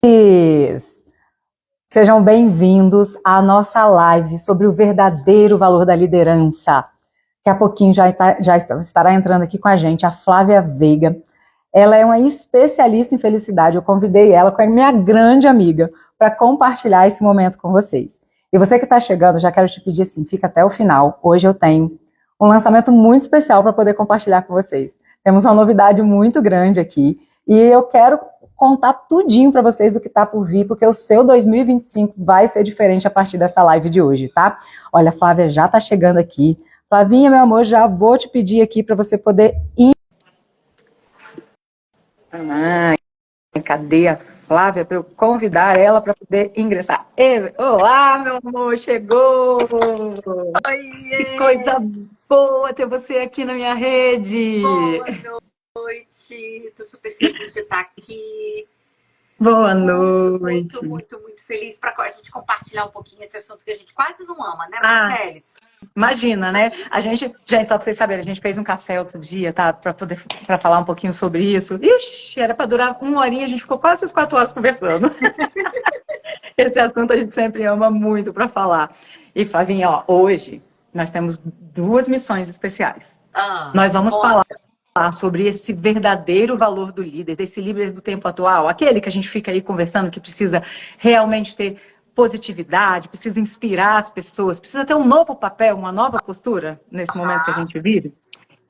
Líderes! Sejam bem-vindos à nossa live sobre o verdadeiro valor da liderança. Daqui a pouquinho já estará entrando aqui com a gente a Flávia Veiga. Ela é uma especialista em felicidade. Eu convidei ela com a minha grande amiga para compartilhar esse momento com vocês. E você que está chegando, já quero te pedir assim, fica até o final. Hoje eu tenho um lançamento muito especial para poder compartilhar com vocês. Temos uma novidade muito grande aqui e eu quero contar tudinho para vocês do que está por vir, porque o seu 2025 vai ser diferente a partir dessa live de hoje, tá? Olha, a Flávia já está chegando aqui. Flavinha, meu amor, já vou te pedir aqui para você poder ir. Cadê a Flávia para eu convidar ela para poder ingressar? Olá, meu amor, chegou! Oiê! Que coisa boa ter você aqui na minha rede! Boa noite! Tô super feliz de estar aqui. Boa noite! Muito feliz para a gente compartilhar um pouquinho esse assunto que a gente quase não ama, né, Marceles? Imagina, né? A gente, só para vocês saberem, a gente fez um café outro dia, tá? Para falar um pouquinho sobre isso. Ixi, era para durar 1 horinha, a gente ficou quase as 4 horas conversando. Esse assunto a gente sempre ama muito para falar. E Flavinha, ó, hoje nós temos 2 missões especiais. Nós vamos falar sobre esse verdadeiro valor do líder, desse líder do tempo atual, aquele que a gente fica aí conversando, que precisa realmente ter positividade, precisa inspirar as pessoas, precisa ter um novo papel, uma nova postura nesse momento que a gente vive.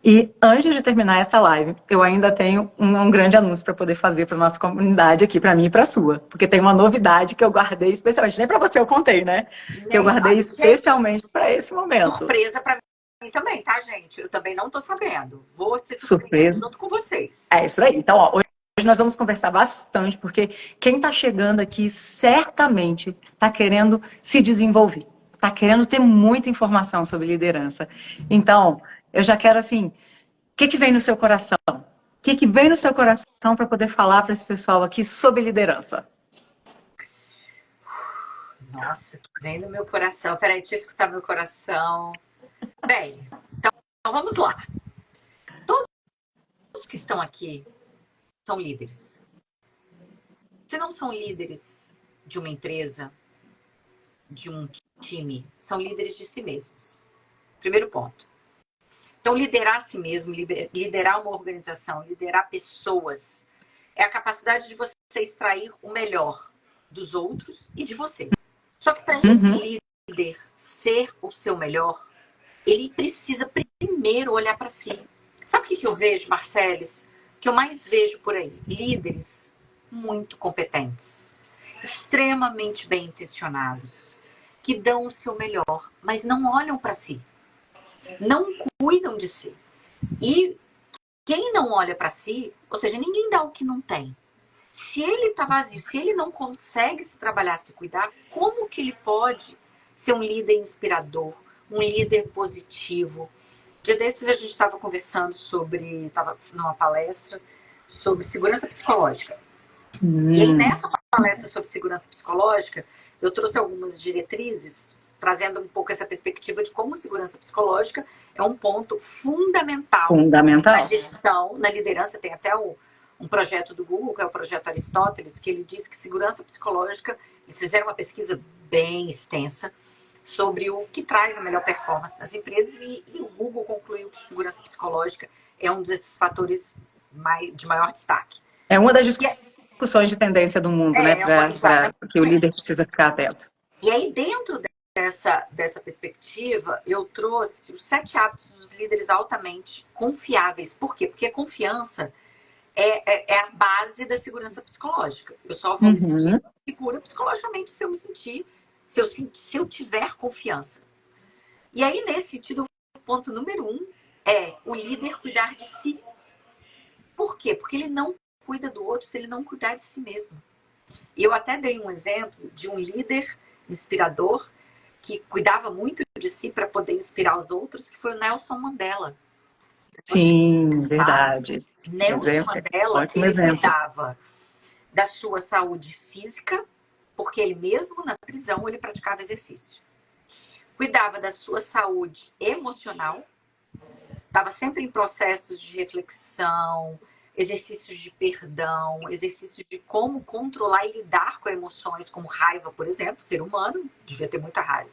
E antes de terminar essa live, eu ainda tenho um grande anúncio para poder fazer para nossa comunidade aqui, para mim e para a sua, porque tem uma novidade que eu guardei especialmente, nem para você eu contei, né? Que eu guardei especialmente para esse momento. Surpresa para mim também, tá, gente? Eu também não tô sabendo. Vou ser surpresa junto com vocês. É isso aí. Então, ó, hoje nós vamos conversar bastante, porque quem está chegando aqui certamente está querendo se desenvolver, está querendo ter muita informação sobre liderança. Então, eu já quero assim, o que vem no seu coração? O que vem no seu coração para poder falar para esse pessoal aqui sobre liderança? Nossa, que vem no meu coração. Peraí, deixa eu escutar meu coração. Bem, então vamos lá. Todos que estão aqui são líderes. Se não são líderes de uma empresa, de um time, são líderes de si mesmos. Primeiro ponto. Então, liderar a si mesmo, liderar uma organização, liderar pessoas, é a capacidade de você extrair o melhor dos outros e de você. Só que para esse líder ser o seu melhor, ele precisa primeiro olhar para si. Sabe o que eu vejo, Marceles? O que eu mais vejo por aí? Líderes muito competentes, extremamente bem intencionados, que dão o seu melhor, mas não olham para si. Não cuidam de si. E quem não olha para si, ou seja, ninguém dá o que não tem. Se ele está vazio, se ele não consegue se trabalhar, se cuidar, como que ele pode ser um líder inspirador, um líder positivo? Dia desses a gente estava conversando estava numa palestra sobre segurança psicológica. E aí nessa palestra sobre segurança psicológica, eu trouxe algumas diretrizes, trazendo um pouco essa perspectiva de como segurança psicológica é um ponto fundamental na gestão, na liderança. Tem até um projeto do Google, que é o projeto Aristóteles, que ele diz que segurança psicológica, eles fizeram uma pesquisa bem extensa sobre o que traz a melhor performance nas empresas e o Google concluiu que segurança psicológica é um desses fatores de maior destaque. É uma das discussões de tendência do mundo, né? Para que o líder precisa ficar atento. E aí, dentro dessa perspectiva, eu trouxe os 7 hábitos dos líderes altamente confiáveis. Por quê? Porque a confiança é a base da segurança psicológica. Eu só vou me sentir segura psicologicamente se eu me sentir, se eu tiver confiança. E aí, nesse sentido, o ponto número 1 é o líder cuidar de si. Por quê? Porque ele não cuida do outro se ele não cuidar de si mesmo. E eu até dei um exemplo de um líder inspirador que cuidava muito de si para poder inspirar os outros, que foi o Nelson Mandela. Sim, verdade. Nelson Mandela, ele cuidava da sua saúde física, porque ele mesmo na prisão ele praticava exercício. Cuidava da sua saúde emocional, estava sempre em processos de reflexão, exercícios de perdão, exercícios de como controlar e lidar com emoções, como raiva, por exemplo, ser humano, devia ter muita raiva.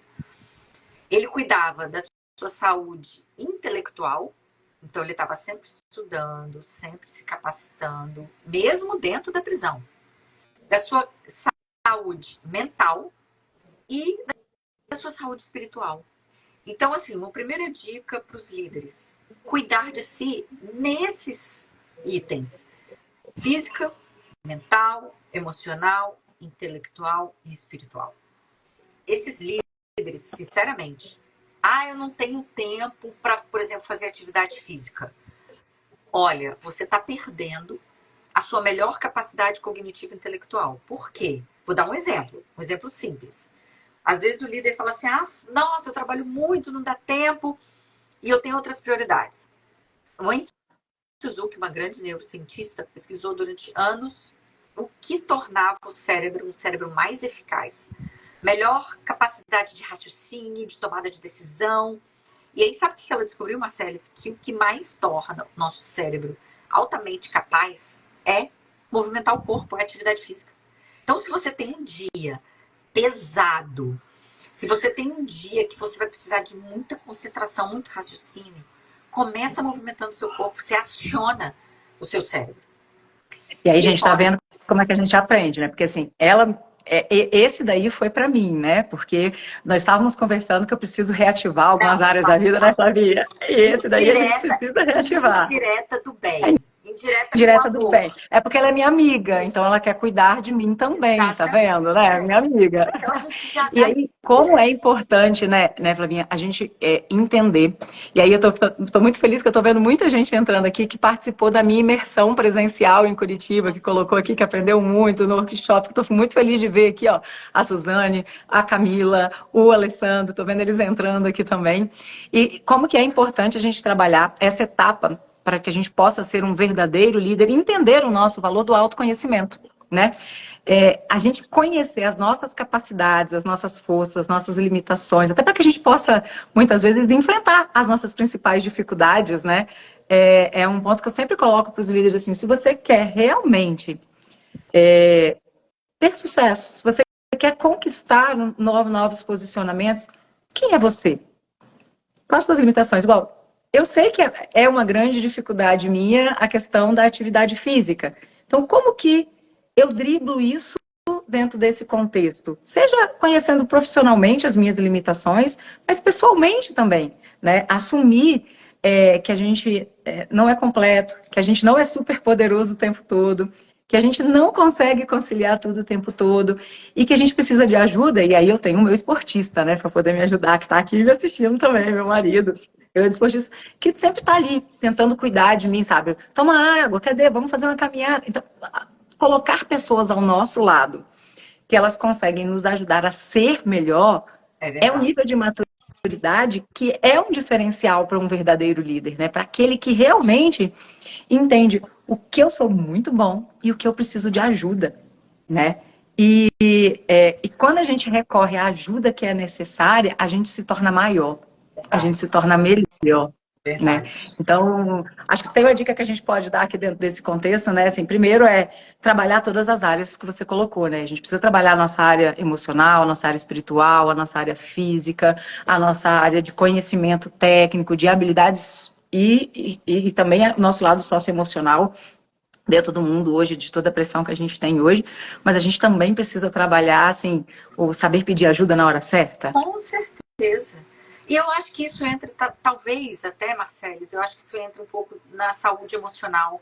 Ele cuidava da sua saúde intelectual, então ele estava sempre estudando, sempre se capacitando, mesmo dentro da prisão. Da sua saúde mental e da sua saúde espiritual. Então, assim, uma primeira dica para os líderes: cuidar de si nesses itens: física, mental, emocional, intelectual e espiritual. Esses líderes, sinceramente, eu não tenho tempo para, por exemplo, fazer atividade física. Olha, você está perdendo a sua melhor capacidade cognitiva e intelectual. Por quê? Vou dar um exemplo simples. Às vezes o líder fala assim, nossa, eu trabalho muito, não dá tempo e eu tenho outras prioridades. O Wayne Suzuki, uma grande neurocientista, pesquisou durante anos o que tornava o cérebro um cérebro mais eficaz. Melhor capacidade de raciocínio, de tomada de decisão. E aí, sabe o que ela descobriu, Marceles? Que o que mais torna o nosso cérebro altamente capaz é movimentar o corpo, é atividade física. Então, se você tem um dia pesado, se você tem um dia que você vai precisar de muita concentração, muito raciocínio, começa movimentando o seu corpo, você aciona o seu cérebro. E aí a gente está vendo como é que a gente aprende, né? Porque assim, esse daí foi para mim, né? Porque nós estávamos conversando que eu preciso reativar algumas áreas da vida, né, Flavinha? E esse daí a gente precisa reativar. Indireta do bem. Indireta do bem. É porque ela é minha amiga, então ela quer cuidar de mim também, Exatamente. Tá vendo, né? Minha amiga. Então a gente já E aí, como é importante, né, Flavinha, a gente entender. E aí eu tô muito feliz que eu tô vendo muita gente entrando aqui que participou da minha imersão presencial em Curitiba, que colocou aqui, que aprendeu muito no workshop. Tô muito feliz de ver aqui, ó, a Suzane, a Camila, o Alessandro, tô vendo eles entrando aqui também. E como que é importante a gente trabalhar essa etapa para que a gente possa ser um verdadeiro líder e entender o nosso valor do autoconhecimento, né? A gente conhecer as nossas capacidades, as nossas forças, as nossas limitações, até para que a gente possa, muitas vezes, enfrentar as nossas principais dificuldades, né? É um ponto que eu sempre coloco para os líderes, assim, se você quer realmente ter sucesso, se você quer conquistar novos posicionamentos, quem é você? Quais as suas limitações? Igual, eu sei que é uma grande dificuldade minha a questão da atividade física. Então, como que eu driblo isso dentro desse contexto? Seja conhecendo profissionalmente as minhas limitações, mas pessoalmente também, né? Assumir que a gente não é completo, que a gente não é super poderoso o tempo todo, que a gente não consegue conciliar tudo o tempo todo e que a gente precisa de ajuda. E aí eu tenho o meu esportista, né, para poder me ajudar, que está aqui me assistindo também, meu marido. Eu, esportista, que sempre está ali, tentando cuidar de mim, sabe? Toma água, cadê? Vamos fazer uma caminhada. Então, colocar pessoas ao nosso lado, que elas conseguem nos ajudar a ser melhor, é um nível de maturidade que é um diferencial para um verdadeiro líder, né? Para aquele que realmente entende o que eu sou muito bom e o que eu preciso de ajuda, né? E quando a gente recorre à ajuda que é necessária, a gente se torna maior, a gente se torna melhor. Né? Então, acho que tem uma dica que a gente pode dar aqui dentro desse contexto, né? Assim, primeiro é trabalhar todas as áreas que você colocou, né? A gente precisa trabalhar a nossa área emocional, a nossa área espiritual, a nossa área física, a nossa área de conhecimento técnico, de habilidades e também o nosso lado socioemocional dentro do mundo hoje, de toda a pressão que a gente tem hoje, mas a gente também precisa trabalhar, assim, o saber pedir ajuda na hora certa. Com certeza. E eu acho que isso entra, talvez até, Marceles, eu acho que isso entra um pouco na saúde emocional.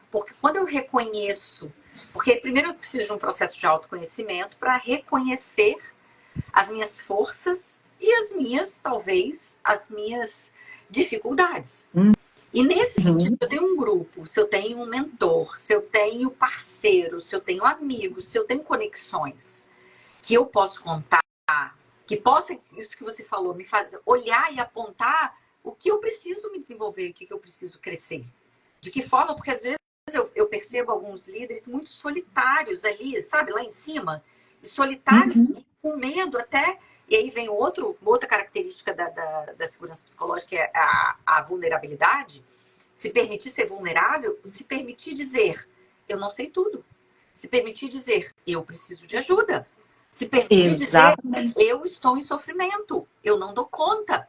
Porque quando eu reconheço, porque primeiro eu preciso de um processo de autoconhecimento para reconhecer as minhas forças e as minhas, talvez, as minhas dificuldades. E nesse sentido, se eu tenho um grupo, se eu tenho um mentor, se eu tenho parceiro, se eu tenho amigos, se eu tenho conexões que eu posso contar, que possa, isso que você falou, me fazer olhar e apontar o que eu preciso me desenvolver, o que eu preciso crescer. De que forma? Porque às vezes eu percebo alguns líderes muito solitários ali, sabe, lá em cima, e solitários e com medo até. E aí vem outra característica da segurança psicológica, que é a vulnerabilidade. Se permitir ser vulnerável, se permitir dizer, eu não sei tudo. Se permitir dizer, eu preciso de ajuda. Se permitir dizer, Exatamente. eu estou em sofrimento, eu não dou conta.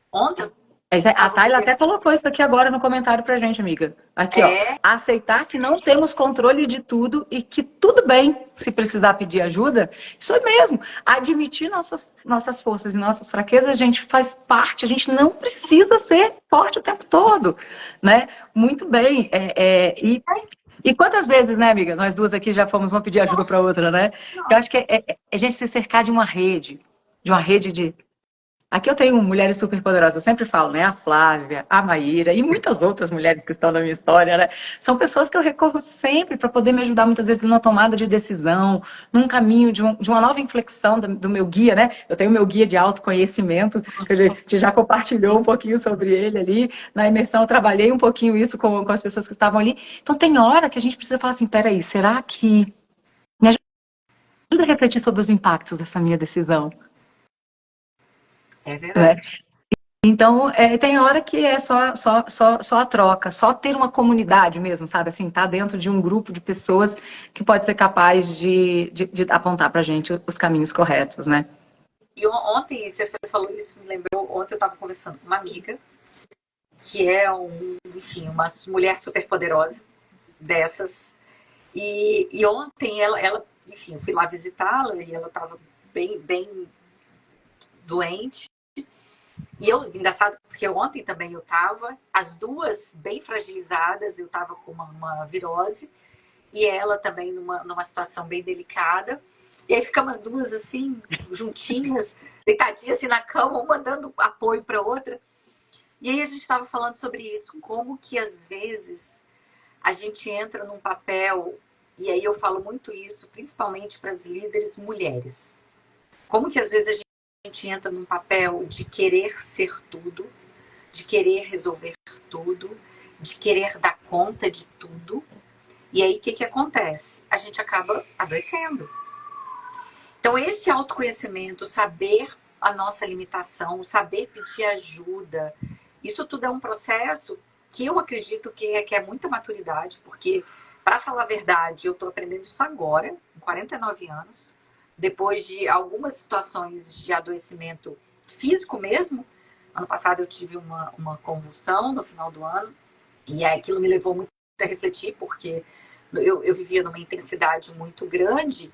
Ontem A estava Tayla até conversando. colocou isso aqui agora no comentário pra gente, amiga. Aqui, ó. Aceitar que não temos controle de tudo e que tudo bem se precisar pedir ajuda. Isso é mesmo. Admitir nossas forças e nossas fraquezas, a gente faz parte. A gente não precisa ser forte o tempo todo, né? Muito bem. E quantas vezes, né, amiga? Nós duas aqui já fomos uma pedir ajuda para Nossa, outra, né? Eu acho que é a gente se cercar de uma rede de. Aqui eu tenho mulheres super poderosas, eu sempre falo, né? A Flávia, a Maíra e muitas outras mulheres que estão na minha história, né? São pessoas que eu recorro sempre para poder me ajudar, muitas vezes, numa tomada de decisão, num caminho de uma nova inflexão do meu guia, né? Eu tenho o meu guia de autoconhecimento, que a gente já compartilhou um pouquinho sobre ele ali. Na imersão eu trabalhei um pouquinho isso com as pessoas que estavam ali. Então tem hora que a gente precisa falar assim, peraí, será que me ajuda a refletir sobre os impactos dessa minha decisão? é Né? verdade. Então, tem hora que é só a troca, só ter uma comunidade mesmo, sabe? Assim, tá dentro de um grupo de pessoas que pode ser capaz de apontar pra gente os caminhos corretos, né? E ontem, se você falou isso, me lembrou, ontem eu estava conversando com uma amiga, que é enfim, uma mulher super poderosa dessas. E ontem enfim, eu fui lá visitá-la e ela estava bem doente. E engraçado, porque ontem também eu estava, as duas bem fragilizadas, eu estava com uma virose, e ela também numa situação bem delicada. E aí ficamos as duas assim, juntinhas, deitadinhas assim na cama, uma dando apoio para outra. E aí a gente estava falando sobre isso, como que às vezes a gente entra num papel, e aí eu falo muito isso, principalmente para as líderes mulheres. Como que às vezes a gente entra num papel de querer ser tudo, de querer resolver tudo, de querer dar conta de tudo. E aí o que acontece? A gente acaba adoecendo. Então esse autoconhecimento, saber a nossa limitação, saber pedir ajuda, isso tudo é um processo que eu acredito que requer muita maturidade, porque, para falar a verdade, eu estou aprendendo isso agora, com 49 anos, depois de algumas situações de adoecimento físico mesmo. Ano passado eu tive uma convulsão no final do ano, e aquilo me levou muito a refletir, porque eu vivia numa intensidade muito grande,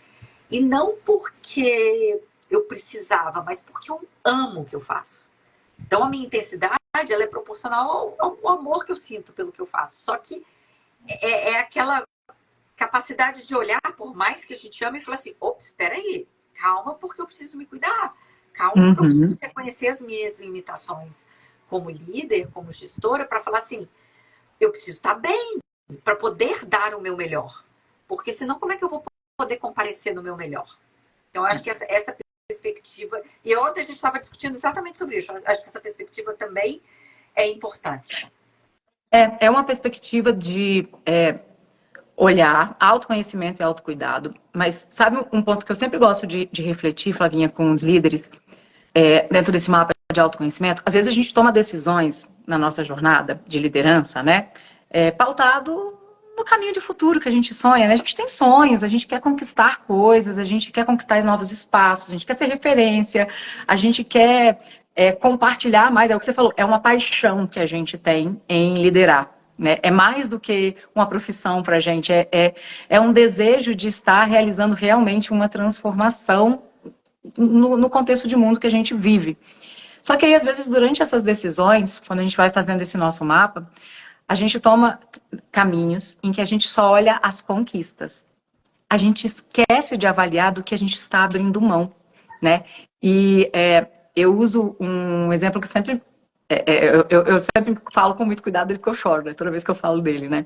e não porque eu precisava, mas porque eu amo o que eu faço. Então a minha intensidade ela é proporcional ao amor que eu sinto pelo que eu faço. Só que é aquela capacidade de olhar, por mais que a gente ame, e falar assim, ops, espera aí, calma, porque eu preciso me cuidar. Calma, porque eu preciso reconhecer as minhas limitações como líder, como gestora, para falar assim, eu preciso estar bem, para poder dar o meu melhor. Porque senão, como é que eu vou poder comparecer no meu melhor? Então, acho que essa perspectiva... E ontem a gente estava discutindo exatamente sobre isso. Acho que essa perspectiva também é importante. É uma perspectiva de olhar, autoconhecimento e autocuidado. Mas sabe um ponto que eu sempre gosto de refletir, Flavinha, com os líderes, dentro desse mapa de autoconhecimento? Às vezes a gente toma decisões na nossa jornada de liderança, né? Pautado no caminho de futuro que a gente sonha, né? A gente tem sonhos, a gente quer conquistar coisas, a gente quer conquistar novos espaços, a gente quer ser referência, a gente quer compartilhar mais. É o que você falou, é uma paixão que a gente tem em liderar. Né? É mais do que uma profissão para a gente, é um desejo de estar realizando realmente uma transformação no contexto de mundo que a gente vive. Só que aí, às vezes, durante essas decisões, quando a gente vai fazendo esse nosso mapa, a gente toma caminhos em que a gente só olha as conquistas. A gente esquece de avaliar do que a gente está abrindo mão, né? E eu uso um exemplo que sempre... eu sempre falo com muito cuidado, porque eu choro, né? Toda vez que eu falo dele, né?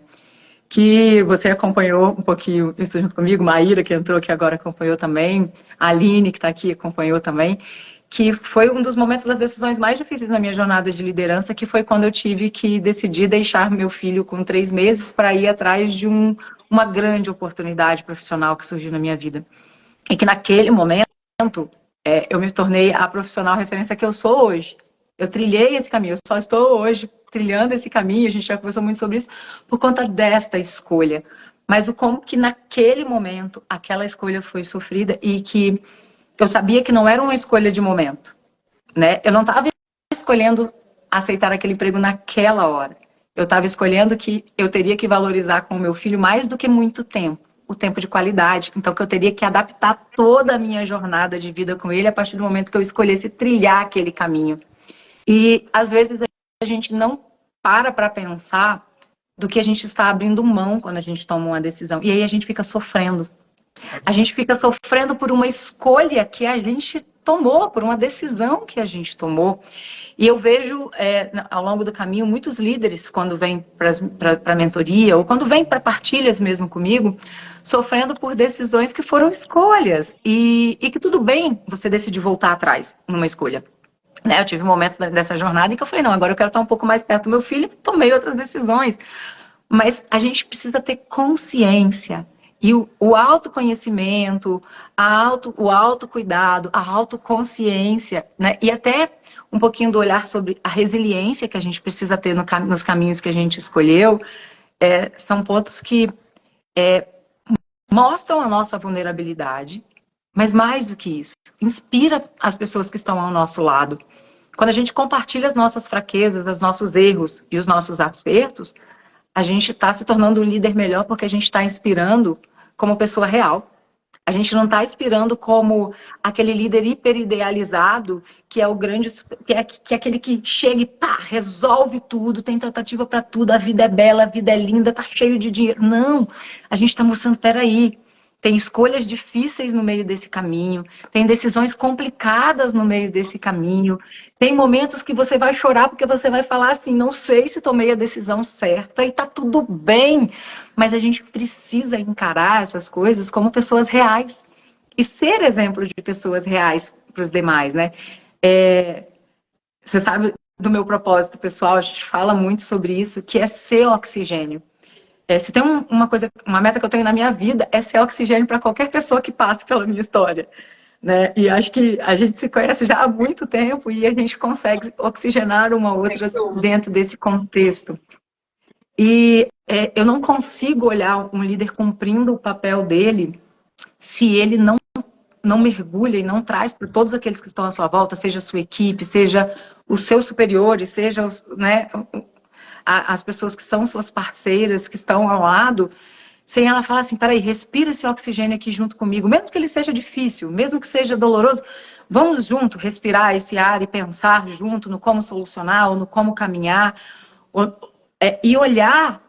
Que você acompanhou um pouquinho isso junto comigo, Maíra, que entrou aqui agora, acompanhou também, a Aline, que está aqui, acompanhou também, que foi um dos momentos das decisões mais difíceis na minha jornada de liderança, que foi quando eu tive que decidir deixar meu filho com 3 meses para ir atrás de uma grande oportunidade profissional que surgiu na minha vida. E que naquele momento eu me tornei a profissional referência que eu sou hoje. Eu trilhei esse caminho, eu só estou hoje trilhando esse caminho, a gente já conversou muito sobre isso, por conta desta escolha. Mas o como que naquele momento aquela escolha foi sofrida e que eu sabia que não era uma escolha de momento, né? Eu não estava escolhendo aceitar aquele emprego naquela hora. Eu estava escolhendo que eu teria que valorizar com o meu filho mais do que muito tempo, o tempo de qualidade. Então, que eu teria que adaptar toda a minha jornada de vida com ele a partir do momento que eu escolhesse trilhar aquele caminho. E, às vezes, a gente não para pensar do que a gente está abrindo mão quando a gente toma uma decisão. E aí a gente fica sofrendo. A gente fica sofrendo por uma escolha que a gente tomou, por uma decisão que a gente tomou. E eu vejo, ao longo do caminho, muitos líderes, quando vêm para a mentoria, ou quando vêm para partilhas mesmo comigo, sofrendo por decisões que foram escolhas. E que tudo bem você decidir voltar atrás numa escolha. Né? Eu tive momentos dessa jornada em que eu falei, não, agora eu quero estar um pouco mais perto do meu filho, tomei outras decisões. Mas a gente precisa ter consciência. E o autoconhecimento, o autocuidado, a autoconsciência, né? E até um pouquinho do olhar sobre a resiliência que a gente precisa ter nos caminhos que a gente escolheu, são pontos que mostram a nossa vulnerabilidade, mas mais do que isso, inspira as pessoas que estão ao nosso lado. Quando a gente compartilha as nossas fraquezas, os nossos erros e os nossos acertos, a gente está se tornando um líder melhor porque a gente está inspirando como pessoa real. A gente não está inspirando como aquele líder hiperidealizado que é o grande, que é aquele que chega e pá, resolve tudo, tem tratativa para tudo, a vida é bela, a vida é linda, tá cheio de dinheiro. Não, a gente está mostrando, peraí, tem escolhas difíceis no meio desse caminho, tem decisões complicadas no meio desse caminho, tem momentos que você vai chorar porque você vai falar assim, não sei se tomei a decisão certa e tá tudo bem, mas a gente precisa encarar essas coisas como pessoas reais e ser exemplo de pessoas reais para os demais, né? Você sabe do meu propósito pessoal, a gente fala muito sobre isso, que é ser oxigênio. Se tem uma coisa, uma meta que eu tenho na minha vida, é ser oxigênio para qualquer pessoa que passe pela minha história. Né? E acho que a gente se conhece já há muito tempo e a gente consegue oxigenar uma outra dentro desse contexto. E eu não consigo olhar um líder cumprindo o papel dele se ele não mergulha e não traz para todos aqueles que estão à sua volta, seja a sua equipe, seja os seus superiores, seja né, as pessoas que são suas parceiras, que estão ao lado, sem ela falar assim, peraí, respira esse oxigênio aqui junto comigo, mesmo que ele seja difícil, mesmo que seja doloroso, vamos junto respirar esse ar e pensar junto no como solucionar, ou no como caminhar, e olhar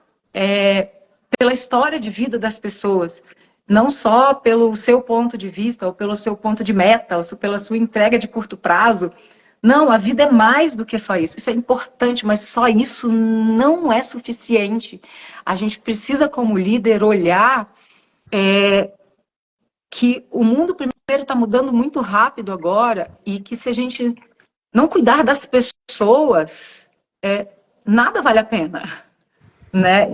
pela história de vida das pessoas, não só pelo seu ponto de vista, ou pelo seu ponto de meta, ou pela sua entrega de curto prazo. Não, a vida é mais do que só isso. Isso é importante, mas só isso não é suficiente. A gente precisa, como líder, olhar que o mundo, primeiro, está mudando muito rápido agora e que se a gente não cuidar das pessoas, nada vale a pena, né?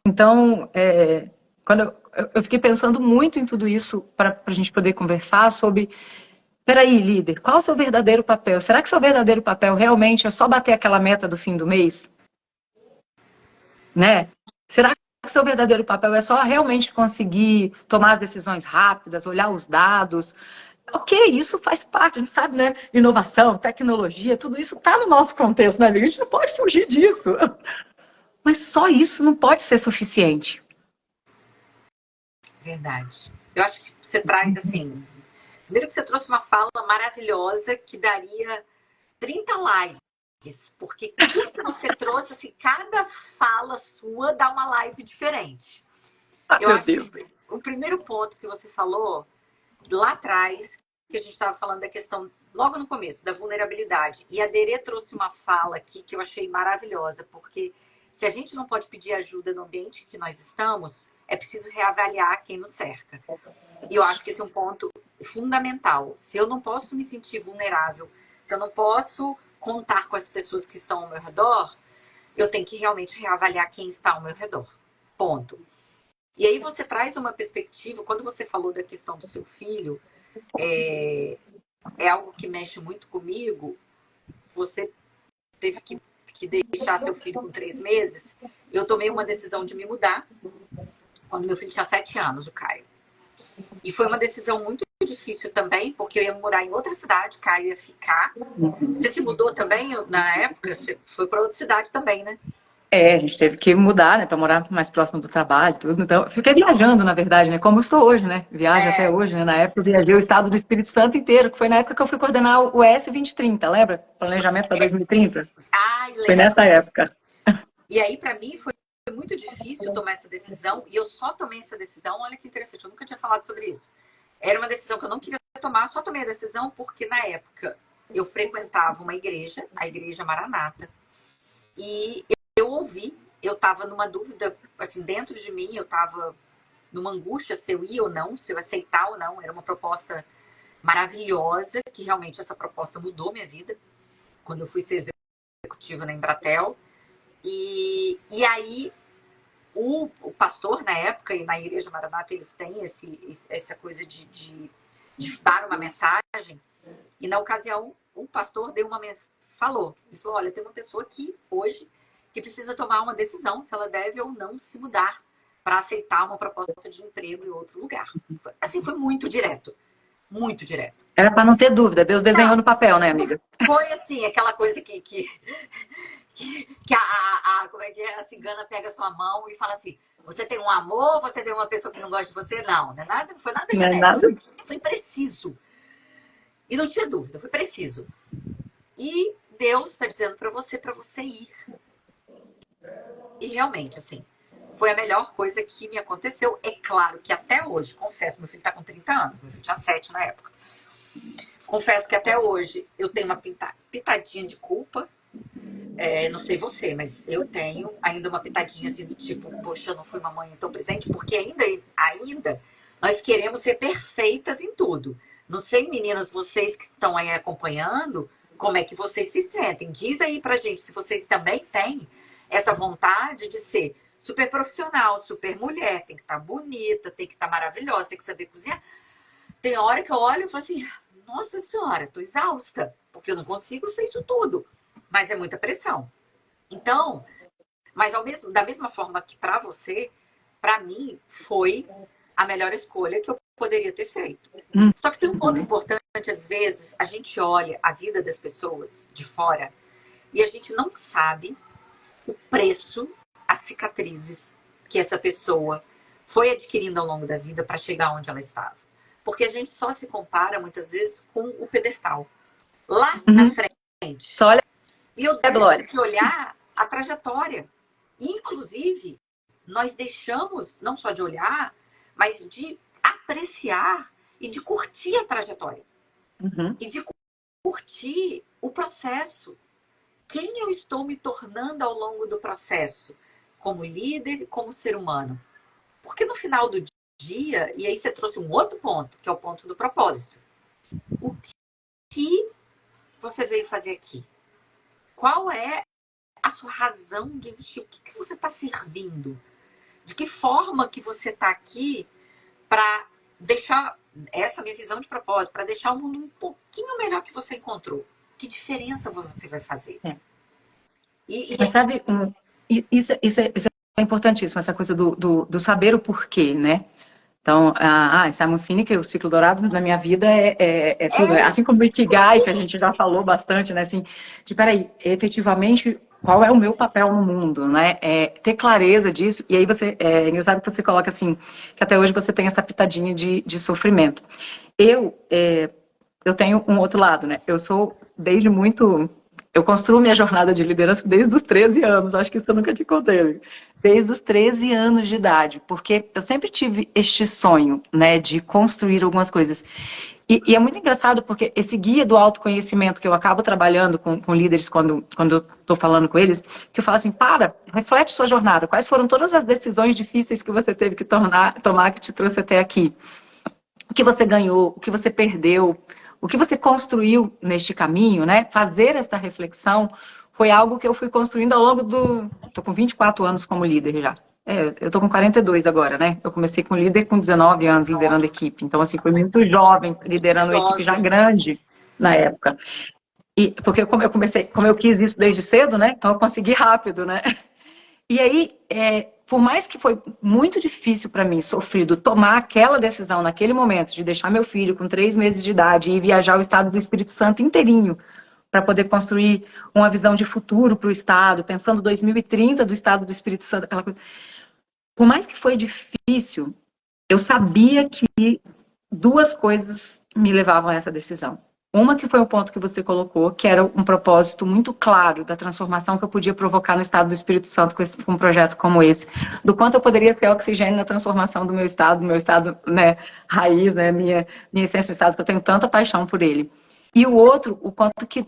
Então, quando eu fiquei pensando muito em tudo isso para a gente poder conversar sobre, peraí, líder, qual é o seu verdadeiro papel? Será que seu verdadeiro papel realmente é só bater aquela meta do fim do mês? Né? Será que o seu verdadeiro papel é só realmente conseguir tomar as decisões rápidas, olhar os dados? Ok, isso faz parte, a gente sabe, né? Inovação, tecnologia, tudo isso está no nosso contexto, né? A gente não pode fugir disso. Mas só isso não pode ser suficiente. Verdade. Eu acho que você traz, assim... Primeiro que você trouxe uma fala maravilhosa que daria 30 lives, porque tudo que você trouxe, assim, cada fala sua dá uma live diferente. Eu acho que o primeiro ponto que você falou, lá atrás, que a gente estava falando da questão, logo no começo, da vulnerabilidade. E a Dere trouxe uma fala aqui que eu achei maravilhosa, porque se a gente não pode pedir ajuda no ambiente que nós estamos, é preciso reavaliar quem nos cerca. E eu acho que esse é um ponto fundamental. Se eu não posso me sentir vulnerável, se eu não posso contar com as pessoas que estão ao meu redor, eu tenho que realmente reavaliar quem está ao meu redor. Ponto. E aí você traz uma perspectiva, quando você falou da questão do seu filho, é algo que mexe muito comigo. você teve que deixar seu filho com 3 meses, eu tomei uma decisão de me mudar quando meu filho tinha 7 anos, o Caio. E foi uma decisão muito difícil também, porque eu ia morar em outra cidade, Caio ia ficar. Você se mudou também na época? Você foi para outra cidade também, né? A gente teve que mudar, né, para morar mais próximo do trabalho, tudo. Então, eu fiquei viajando, na verdade, né, como eu estou hoje, né? Viajo até hoje, né? Na época eu viajei o estado do Espírito Santo inteiro, que foi na época que eu fui coordenar o S2030, lembra? Planejamento para 2030. Ai, Foi lembro. nessa época. E aí, para mim, foi muito difícil tomar essa decisão, e eu só tomei essa decisão, olha que interessante, eu nunca tinha falado sobre isso. Era uma decisão que eu não queria tomar, eu só tomei a decisão porque, na época, eu frequentava uma igreja, a Igreja Maranata, e eu ouvi, eu estava numa dúvida, assim, dentro de mim, eu estava numa angústia se eu ia ou não, se eu aceitar ou não. Era uma proposta maravilhosa, que realmente essa proposta mudou minha vida, quando eu fui ser executiva na Embratel. E aí, o pastor, na época, e na Igreja Maranata, eles têm essa coisa de dar uma mensagem. E, na ocasião, o pastor falou, olha, tem uma pessoa aqui hoje que precisa tomar uma decisão se ela deve ou não se mudar para aceitar uma proposta de emprego em outro lugar. Assim, foi muito direto. Muito direto. Era para não ter dúvida, Deus desenhou no papel, né, amiga? Foi assim, aquela coisa que como é que é? A cigana pega sua mão e fala assim, você tem um amor, você tem uma pessoa que não gosta de você? Não, não foi nada genérico. Foi preciso. E não tinha dúvida, foi preciso. E Deus está dizendo para você ir. E realmente, assim, foi a melhor coisa que me aconteceu. É claro que até hoje, confesso, meu filho está com 30 anos, meu filho tinha 7 na época. Confesso que até hoje eu tenho uma pitadinha de culpa. Não sei você, mas eu tenho ainda uma pitadinha assim do tipo, poxa, eu não fui uma mãe tão presente, porque ainda nós queremos ser perfeitas em tudo. Não sei, meninas, vocês que estão aí acompanhando, como é que vocês se sentem? Diz aí pra gente se vocês também têm essa vontade de ser super profissional, super mulher, tem que estar bonita, tem que estar maravilhosa, tem que saber cozinhar. Tem hora que eu olho e falo assim, nossa senhora, tô exausta, porque eu não consigo ser isso tudo. Mas é muita pressão. Então, mas da mesma forma que para você, para mim, foi a melhor escolha que eu poderia ter feito. Só que tem um ponto importante, às vezes, a gente olha a vida das pessoas de fora e a gente não sabe o preço, as cicatrizes que essa pessoa foi adquirindo ao longo da vida para chegar onde ela estava. Porque a gente só se compara, muitas vezes, com o pedestal. Lá na frente. Só olha. E eu tenho que olhar a trajetória. Inclusive, nós deixamos, não só de olhar, mas de apreciar e de curtir a trajetória. E de curtir o processo. Quem eu estou me tornando ao longo do processo? Como líder, como ser humano. Porque no final do dia, e aí você trouxe um outro ponto, que é o ponto do propósito. O que você veio fazer aqui? Qual é a sua razão de existir? O que você está servindo? De que forma que você está aqui para deixar essa minha visão de propósito, para deixar o mundo um pouquinho melhor que você encontrou? Que diferença você vai fazer? Mas sabe, isso é importantíssimo, essa coisa do saber o porquê, né? Então, Simon Sinek, o ciclo dourado na minha vida é tudo. Assim como o Ikigai, que a gente já falou bastante, né? Assim, peraí, efetivamente, qual é o meu papel no mundo, né? Ter clareza disso. E aí é engraçado que você coloca assim, que até hoje você tem essa pitadinha de sofrimento. Eu tenho um outro lado, né? Eu sou, desde muito... Eu construo minha jornada de liderança desde os 13 anos. Acho que isso eu nunca te contei. Desde os 13 anos de idade. Porque eu sempre tive este sonho, né? De construir algumas coisas. E é muito engraçado porque esse guia do autoconhecimento que eu acabo trabalhando com líderes quando eu estou falando com eles, que eu falo assim, reflete sua jornada. Quais foram todas as decisões difíceis que você teve que tomar que te trouxe até aqui? O que você ganhou? O que você perdeu? O que você construiu neste caminho, né? Fazer esta reflexão foi algo que eu fui construindo ao longo do... Estou com 24 anos como líder já. Eu estou com 42 agora, né? Eu comecei com líder com 19 anos, liderando equipe. Então, assim, foi muito jovem, liderando uma equipe já grande na época. E, porque como eu quis isso desde cedo, né? Então eu consegui rápido, né? E aí, por mais que foi muito difícil para mim, sofrido, tomar aquela decisão naquele momento de deixar meu filho com 3 meses de idade e viajar o estado do Espírito Santo inteirinho para poder construir uma visão de futuro para o estado, pensando 2030 do estado do Espírito Santo, aquela coisa. Por mais que foi difícil, eu sabia que duas coisas me levavam a essa decisão. Uma que foi o ponto que você colocou, que era um propósito muito claro da transformação que eu podia provocar no estado do Espírito Santo com um projeto como esse. Do quanto eu poderia ser oxigênio na transformação do meu estado, né, raiz, né, minha essência, o estado que eu tenho tanta paixão por ele. E o outro, o quanto que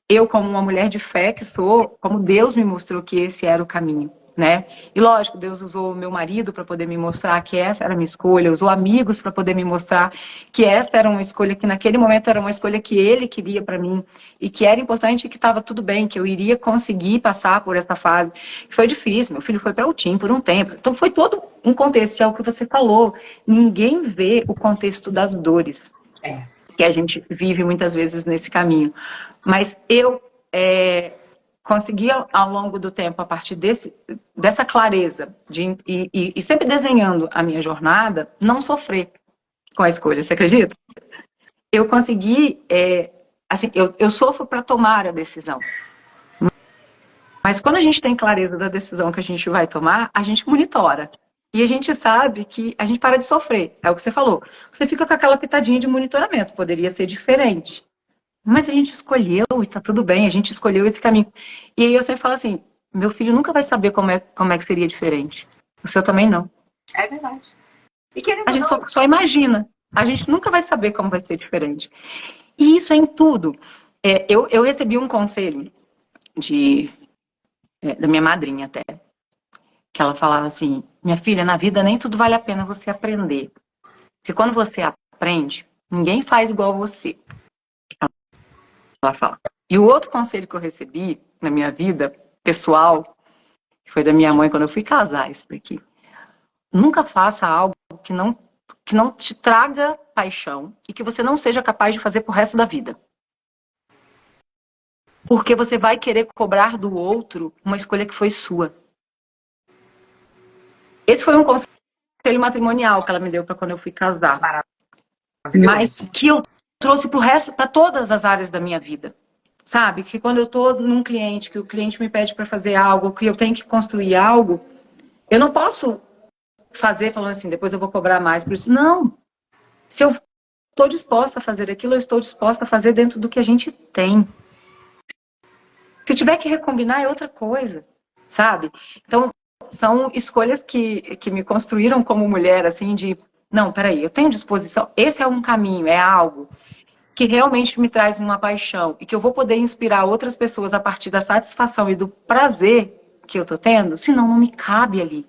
eu, como uma mulher de fé que sou, como Deus me mostrou que esse era o caminho. Né? E lógico, Deus usou meu marido para poder me mostrar que essa era a minha escolha, usou amigos para poder me mostrar que esta era uma escolha que naquele momento era uma escolha que ele queria para mim e que era importante e que estava tudo bem, que eu iria conseguir passar por essa fase. Foi difícil, meu filho foi para o TIM por um tempo, então foi todo um contexto, é o que você falou. Ninguém vê o contexto das dores que a gente vive muitas vezes nesse caminho. Mas eu consegui, ao longo do tempo, a partir dessa clareza, e sempre desenhando a minha jornada, não sofrer com a escolha, você acredita? Eu consegui, assim, eu sofro para tomar a decisão. Mas quando a gente tem clareza da decisão que a gente vai tomar, a gente monitora. E a gente sabe que a gente para de sofrer. É o que você falou. Você fica com aquela pitadinha de monitoramento. Poderia ser diferente. Mas a gente escolheu e tá tudo bem, a gente escolheu esse caminho. E aí eu sempre falo assim, meu filho nunca vai saber como é que seria diferente. O seu também não. É verdade. E querendo A gente não... só imagina. A gente nunca vai saber como vai ser diferente. E isso é em tudo. Eu recebi um conselho da minha madrinha até, que ela falava assim, minha filha, na vida nem tudo vale a pena você aprender. Porque quando você aprende, ninguém faz igual você. Ela fala. E o outro conselho que eu recebi na minha vida pessoal, que foi da minha mãe quando eu fui casar, isso daqui. Nunca faça algo que não te traga paixão e que você não seja capaz de fazer pro resto da vida. Porque você vai querer cobrar do outro uma escolha que foi sua. Esse foi um conselho matrimonial que ela me deu para quando eu fui casar. Mas que eu trouxe pro resto, para todas as áreas da minha vida. Sabe? Que quando eu tô num cliente, que o cliente me pede para fazer algo, que eu tenho que construir algo, eu não posso fazer falando assim, depois eu vou cobrar mais por isso. Não. Se eu estou disposta a fazer aquilo, eu estou disposta a fazer dentro do que a gente tem. Se tiver que recombinar, é outra coisa, sabe? Então, são escolhas que me construíram como mulher, assim, de, não, peraí, eu tenho disposição, esse é um caminho, é algo que realmente me traz uma paixão e que eu vou poder inspirar outras pessoas a partir da satisfação e do prazer que eu tô tendo, senão não me cabe ali.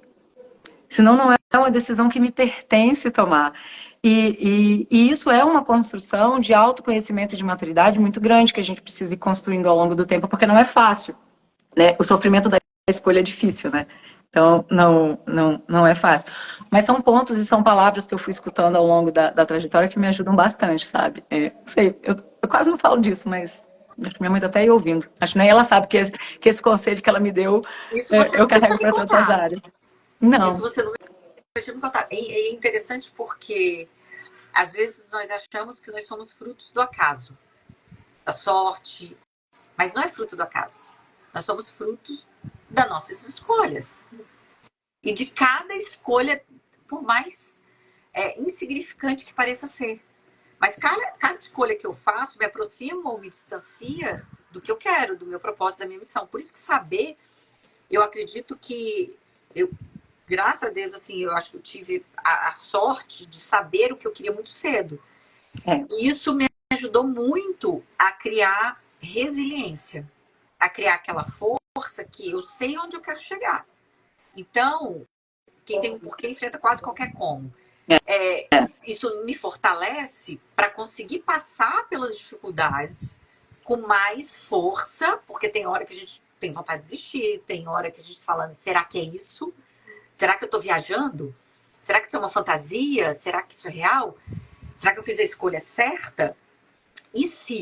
Senão não é uma decisão que me pertence tomar. E isso é uma construção de autoconhecimento e de maturidade muito grande que a gente precisa ir construindo ao longo do tempo, porque não é fácil, né? O sofrimento da escolha é difícil, né? Então, não é fácil. Mas são pontos e são palavras que eu fui escutando ao longo da trajetória que me ajudam bastante, sabe? Não sei, eu quase não falo disso, mas acho que minha mãe está até aí ouvindo. Acho que nem ela sabe que esse conselho que ela me deu, eu carrego para tantas áreas. Não. Isso você não vai me contar. É interessante porque, às vezes, nós achamos que nós somos frutos do acaso, da sorte, mas não é fruto do acaso. Nós somos frutos das nossas escolhas. E de cada escolha, por mais insignificante que pareça ser. Mas cada escolha que eu faço me aproxima ou me distancia do que eu quero, do meu propósito, da minha missão. Por isso que saber, eu acredito que graças a Deus, assim, eu acho que eu tive a sorte de saber o que eu queria muito cedo. E isso me ajudou muito a criar resiliência, a criar aquela força que eu sei onde eu quero chegar. Então, quem tem um porquê enfrenta quase qualquer como. Isso me fortalece para conseguir passar pelas dificuldades com mais força, porque tem hora que a gente tem vontade de desistir, tem hora que a gente fala, será que é isso? Será que eu estou viajando? Será que isso é uma fantasia? Será que isso é real? Será que eu fiz a escolha certa? E se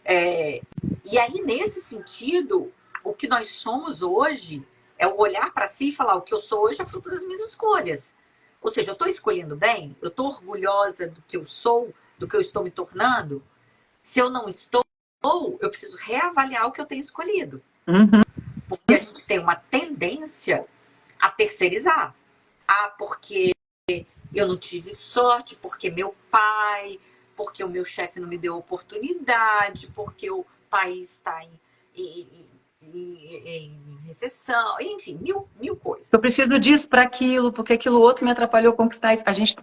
E aí, nesse sentido, o que nós somos hoje é o olhar para si e falar: o que eu sou hoje é fruto das minhas escolhas. Ou seja, eu estou escolhendo bem? Eu estou orgulhosa do que eu sou, do que eu estou me tornando? Se eu não estou, eu preciso reavaliar o que eu tenho escolhido. Uhum. Porque a gente tem uma tendência a terceirizar. Porque eu não tive sorte, porque meu pai, porque o meu chefe não me deu oportunidade, porque o país está em recessão, enfim, mil coisas. Eu preciso disso para aquilo, porque aquilo outro me atrapalhou a conquistar isso. A gente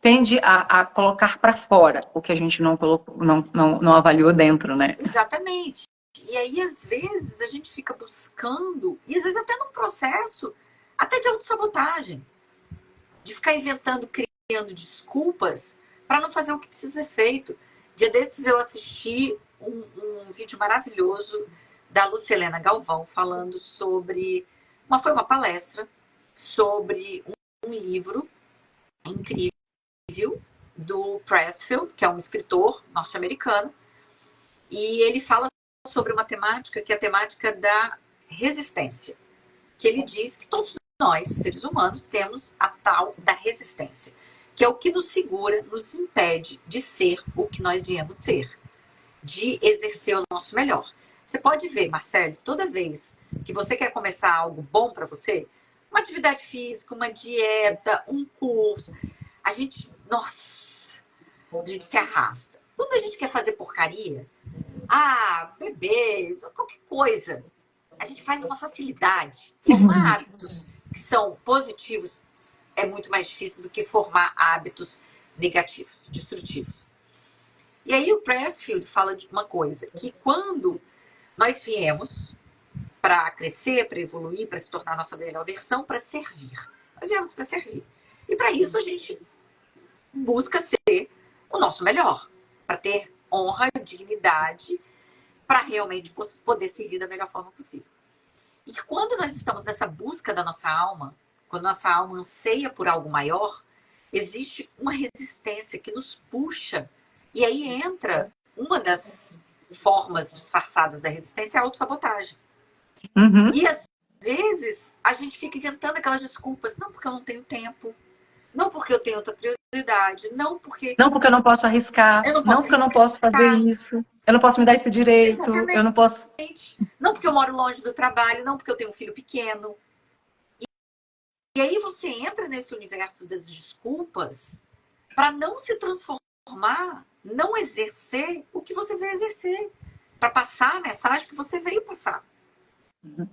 tende a colocar para fora o que a gente não colocou, não avaliou dentro, né? Exatamente. E aí, às vezes, a gente fica buscando, e às vezes até num processo, até de autossabotagem, de ficar inventando, criando desculpas para não fazer o que precisa ser feito. Dia desses eu assisti um vídeo maravilhoso da Lucilena Galvão falando sobre... Foi uma palestra sobre um livro incrível do Pressfield, que é um escritor norte-americano, e ele fala sobre uma temática que é a temática da resistência, que ele diz que todos nós, seres humanos, temos a tal da resistência, que é o que nos segura, nos impede de ser o que nós viemos ser, de exercer o nosso melhor. Você pode ver, Marceles, toda vez que você quer começar algo bom para você, uma atividade física, uma dieta, um curso, a gente se arrasta. Quando a gente quer fazer porcaria, beber, qualquer coisa, a gente faz uma facilidade. Formar hábitos que são positivos é muito mais difícil do que formar hábitos negativos, destrutivos. E aí o Pressfield fala de uma coisa, que quando nós viemos para crescer, para evoluir, para se tornar a nossa melhor versão, para servir. Nós viemos para servir. E para isso a gente busca ser o nosso melhor, para ter honra, dignidade, para realmente poder servir da melhor forma possível. E que quando nós estamos nessa busca da nossa alma, quando nossa alma anseia por algo maior, existe uma resistência que nos puxa. E aí entra uma das formas disfarçadas da resistência, a autossabotagem. Uhum. E às vezes a gente fica inventando aquelas desculpas. Não porque eu não tenho tempo, não porque eu tenho outra prioridade, não porque eu não posso arriscar, não porque eu não posso fazer isso, eu não posso me dar esse direito, exatamente. Eu não posso... Não porque eu moro longe do trabalho, não porque eu tenho um filho pequeno. E aí você entra nesse universo das desculpas para não se transformar, não exercer o que você veio exercer, para passar a mensagem que você veio passar. Uhum.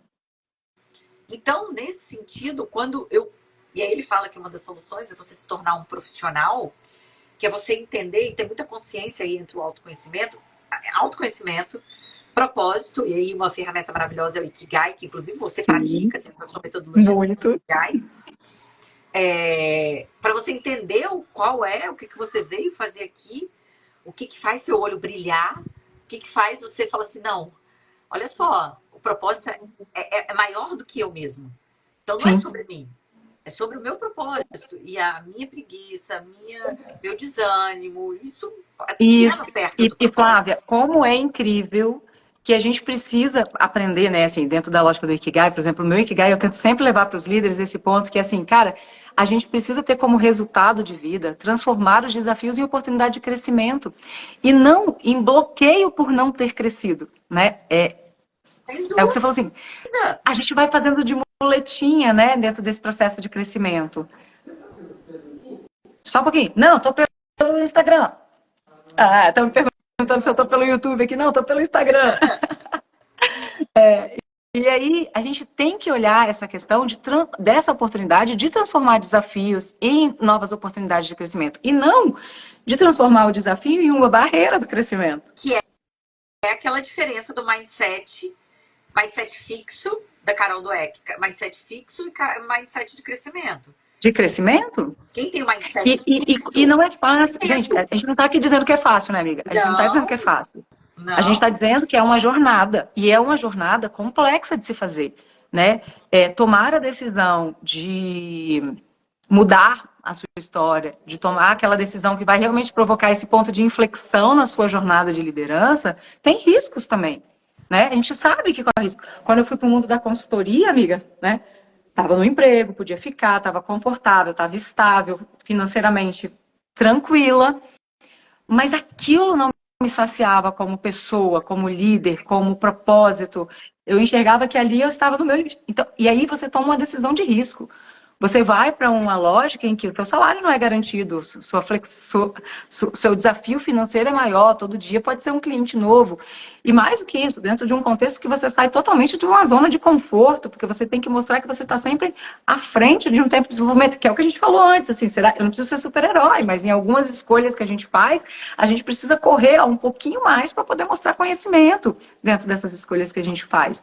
Então, nesse sentido, e aí ele fala que uma das soluções é você se tornar um profissional, que é você entender e ter muita consciência aí entre o autoconhecimento, propósito, e aí uma ferramenta maravilhosa é o Ikigai, que inclusive você pratica dentro da sua metodologia Ikigai, para você entender qual é, o que você veio fazer aqui, o que faz seu olho brilhar, o que faz você falar assim, não, olha só, o propósito é maior do que eu mesmo. Então não é sobre mim, é sobre o meu propósito e a minha preguiça, meu desânimo, isso é pequeno perto do propósito. E Flávia, como é incrível que a gente precisa aprender, né, assim, dentro da lógica do Ikigai, por exemplo, o meu Ikigai, eu tento sempre levar para os líderes esse ponto que é assim, cara, a gente precisa ter como resultado de vida transformar os desafios em oportunidade de crescimento e não em bloqueio por não ter crescido, né? É o que você falou assim, a gente vai fazendo de muletinha, né, dentro desse processo de crescimento. Só um pouquinho. Não, tô pelo Instagram. Estão me perguntando se eu tô pelo YouTube aqui. Não, tô pelo Instagram. E aí, a gente tem que olhar essa questão dessa oportunidade de transformar desafios em novas oportunidades de crescimento. E não de transformar o desafio em uma barreira do crescimento. Que é aquela diferença do mindset fixo, da Carol Dweck. Mindset fixo e mindset de crescimento. De crescimento? Quem tem o mindset fixo... E não é fácil. Gente, a gente não está aqui dizendo que é fácil, né, amiga? A gente não está dizendo que é fácil. Não. A gente está dizendo que é uma jornada. E é uma jornada complexa de se fazer, né? Tomar a decisão de mudar a sua história, de tomar aquela decisão que vai realmente provocar esse ponto de inflexão na sua jornada de liderança, tem riscos também, né? A gente sabe que corre risco. Quando eu fui para o mundo da consultoria, amiga, né? Estava no emprego, podia ficar, estava confortável, estava estável, financeiramente tranquila, mas aquilo não me saciava como pessoa, como líder, como propósito. Eu enxergava que ali eu estava no meu... Então, e aí você toma uma decisão de risco. Você vai para uma lógica em que o seu salário não é garantido, seu desafio financeiro é maior, todo dia pode ser um cliente novo. E mais do que isso, dentro de um contexto que você sai totalmente de uma zona de conforto, porque você tem que mostrar que você está sempre à frente de um tempo de desenvolvimento, que é o que a gente falou antes, assim, será? Eu não preciso ser super-herói, mas em algumas escolhas que a gente faz, a gente precisa correr um pouquinho mais para poder mostrar conhecimento dentro dessas escolhas que a gente faz.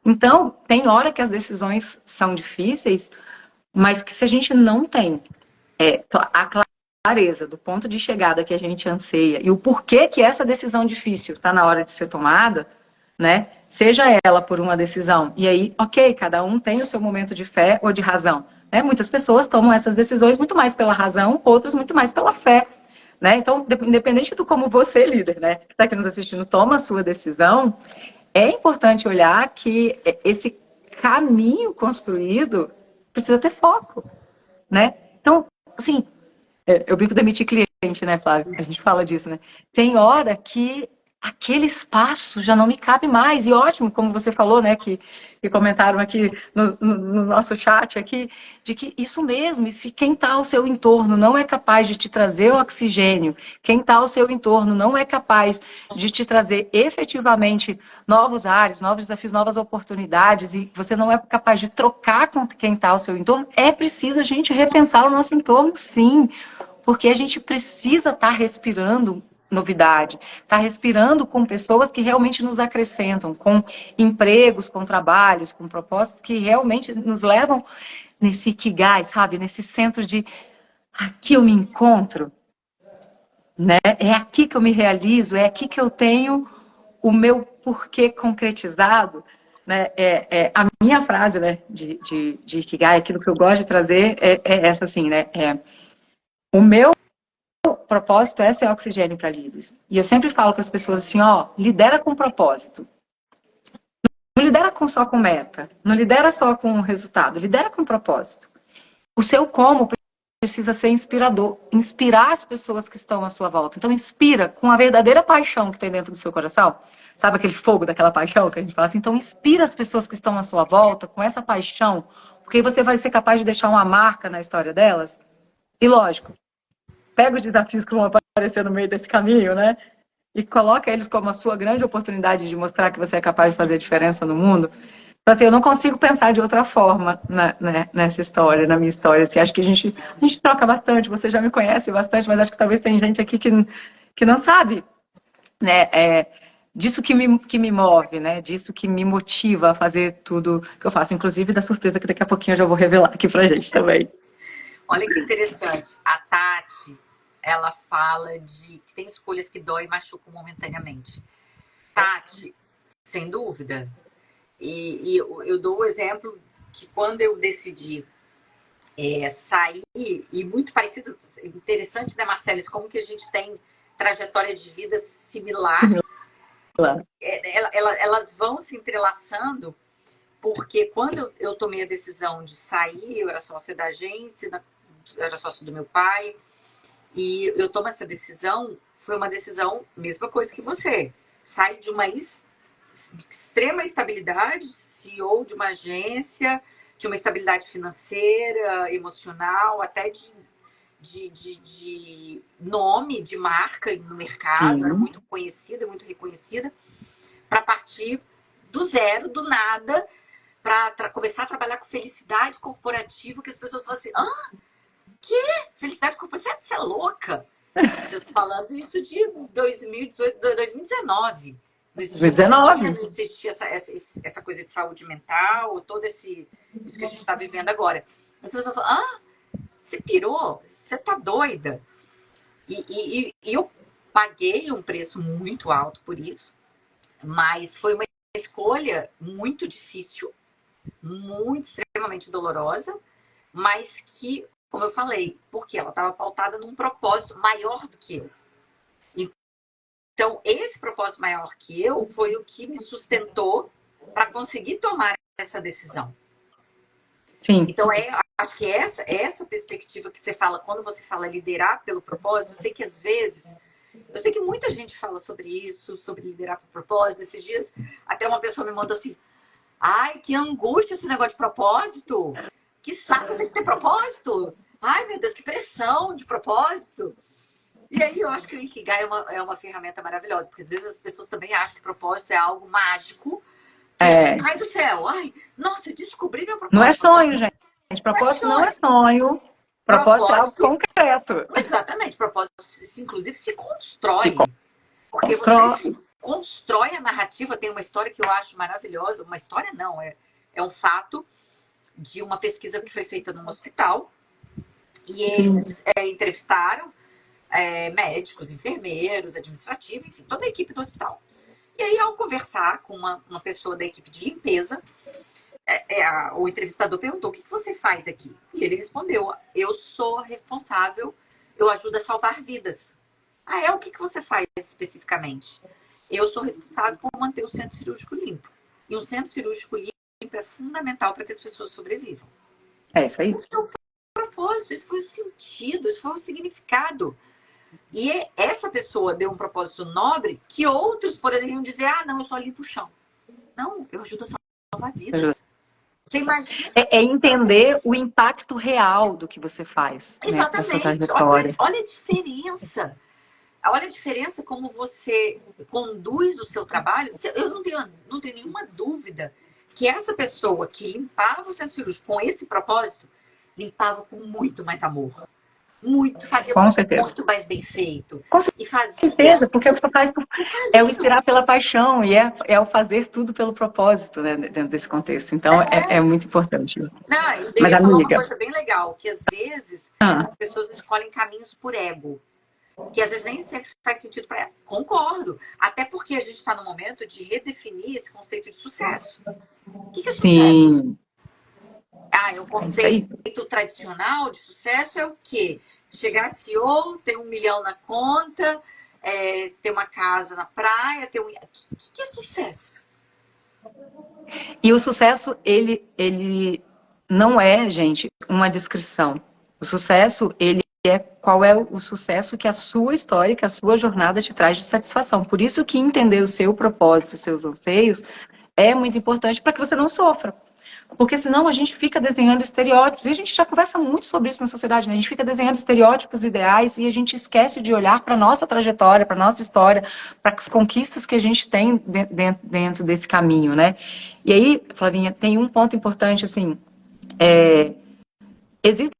Então, tem hora que as decisões são difíceis, mas que se a gente não tem a clareza do ponto de chegada que a gente anseia e o porquê que essa decisão difícil está na hora de ser tomada, né? Seja ela por uma decisão, e aí, ok, cada um tem o seu momento de fé ou de razão. Né? Muitas pessoas tomam essas decisões muito mais pela razão, outras muito mais pela fé. Né? Então, independente do como você, líder, né, que está aqui nos assistindo, toma a sua decisão, é importante olhar que esse caminho construído precisa ter foco, né? Então, assim, eu brinco de demitir cliente, né, Flávio? A gente fala disso, né? Tem hora que aquele espaço já não me cabe mais. E ótimo, como você falou, né, que comentaram aqui no nosso chat aqui, de que isso mesmo, e se quem está ao seu entorno não é capaz de te trazer o oxigênio, quem está ao seu entorno não é capaz de te trazer efetivamente novos ares, novos desafios, novas oportunidades, e você não é capaz de trocar com quem está ao seu entorno, é preciso a gente repensar o nosso entorno, sim, porque a gente precisa estar respirando novidade, estar respirando com pessoas que realmente nos acrescentam, com empregos, com trabalhos, com propostas que realmente nos levam nesse ikigai, sabe? Nesse centro de aqui eu me encontro, né? É aqui que eu me realizo, é aqui que eu tenho o meu porquê concretizado, né? A minha frase, né, de ikigai, aquilo que eu gosto de trazer é essa assim, né? O meu propósito é ser oxigênio para líderes. E eu sempre falo com as pessoas assim, ó, lidera com propósito. Não lidera só com meta, não lidera só com resultado, lidera com propósito. O seu como precisa ser inspirador, inspirar as pessoas que estão à sua volta. Então inspira com a verdadeira paixão que tem dentro do seu coração. Sabe aquele fogo daquela paixão que a gente fala assim? Então inspira as pessoas que estão à sua volta com essa paixão, porque você vai ser capaz de deixar uma marca na história delas. E lógico, pega os desafios que vão aparecer no meio desse caminho, né? E coloca eles como a sua grande oportunidade de mostrar que você é capaz de fazer diferença no mundo. Então, assim, eu não consigo pensar de outra forma nessa história, na minha história. Assim, acho que a gente troca bastante, você já me conhece bastante, mas acho que talvez tem gente aqui que não sabe, né? Disso que me move, né? Disso que me motiva a fazer tudo que eu faço, inclusive da surpresa que daqui a pouquinho eu já vou revelar aqui pra gente também. Olha que interessante. A Tati, ela fala de que tem escolhas que dói e machucam momentaneamente. Tati, sem dúvida. E eu dou o exemplo que quando eu decidi sair, e muito parecido, interessante, né, Marcelo? Como que a gente tem trajetória de vida similar. Claro. Elas vão se entrelaçando, porque quando eu tomei a decisão de sair, eu era sócia da agência, eu era sócia do meu pai, e eu tomo essa decisão, foi uma decisão, mesma coisa que você, sai de uma extrema estabilidade, CEO de uma agência, de uma estabilidade financeira, emocional, até de nome, de marca no mercado, Sim. era muito conhecida, muito reconhecida, para partir do zero, do nada, para começar a trabalhar com felicidade corporativa, que as pessoas falam assim, que? Felicidade corporativa? Você é louca? Eu tô falando isso de 2018, 2019. Não existia 2019. não existia essa coisa de saúde mental, todo isso que a gente está vivendo agora. As pessoas falam, você pirou? Você tá doida? E eu paguei um preço muito alto por isso, mas foi uma escolha muito difícil, muito extremamente dolorosa, mas que como eu falei, porque ela estava pautada num propósito maior do que eu. Então, esse propósito maior que eu foi o que me sustentou para conseguir tomar essa decisão. Sim. Então, acho que essa perspectiva que você fala, quando você fala liderar pelo propósito, eu sei que às vezes, eu sei que muita gente fala sobre isso, sobre liderar por propósito. Esses dias, até uma pessoa me mandou assim, ai, que angústia esse negócio de propósito, que saco tem que ter propósito. Ai, meu Deus, que pressão de propósito. E aí eu acho que o Ikigai é uma ferramenta maravilhosa, porque às vezes as pessoas também acham que propósito é algo mágico, que assim, cai do céu. Ai, nossa, descobri meu propósito. Não é sonho, gente. Propósito não é sonho. Propósito é algo concreto. Exatamente. Propósito, inclusive, se constrói. Porque você constrói a narrativa. Tem uma história que eu acho maravilhosa. Uma história não, é um fato de uma pesquisa que foi feita num hospital. E eles entrevistaram médicos, enfermeiros, administrativos, enfim, toda a equipe do hospital. E aí, ao conversar com uma pessoa da equipe de limpeza, o entrevistador perguntou, o que você faz aqui? E ele respondeu, eu sou responsável, eu ajudo a salvar vidas. O que você faz especificamente? Eu sou responsável por manter o centro cirúrgico limpo. E um centro cirúrgico limpo é fundamental para que as pessoas sobrevivam. É isso aí. Esse é o propósito, isso foi o sentido, isso foi o significado. E essa pessoa deu um propósito nobre que outros poderiam dizer, não, eu só limpo o chão. Não, eu ajudo a salvar vidas. Você imagina? É entender o impacto real do que você faz. Exatamente. Né, olha a diferença. Olha a diferença como você conduz o seu trabalho. Eu não tenho nenhuma dúvida que essa pessoa que limpava o centro cirúrgico com esse propósito, limpava com muito mais amor. Fazia muito mais bem feito. Com certeza, porque o que você faz é o inspirar pela paixão e é o fazer tudo pelo propósito, né, dentro desse contexto. Então, é muito importante. Não, eu deveria falar uma coisa bem legal, que às vezes as pessoas escolhem caminhos por ego, que às vezes nem sempre faz sentido para ela. Concordo. Até porque a gente está no momento de redefinir esse conceito de sucesso. O que é sucesso? Sim. O conceito tradicional de sucesso é o quê? Chegar a CEO, ter 1 milhão na conta, ter uma casa na praia, O que é sucesso? E o sucesso, ele não é, gente, uma descrição. O sucesso, ele é qual é o sucesso que a sua história, que a sua jornada te traz de satisfação. Por isso que entender o seu propósito, os seus anseios, é muito importante para que você não sofra. Porque senão a gente fica desenhando estereótipos, e a gente já conversa muito sobre isso na sociedade, né? A gente fica desenhando estereótipos ideais e a gente esquece de olhar para a nossa trajetória, para a nossa história, para as conquistas que a gente tem dentro desse caminho, né? E aí, Flavinha, tem um ponto importante, assim, existem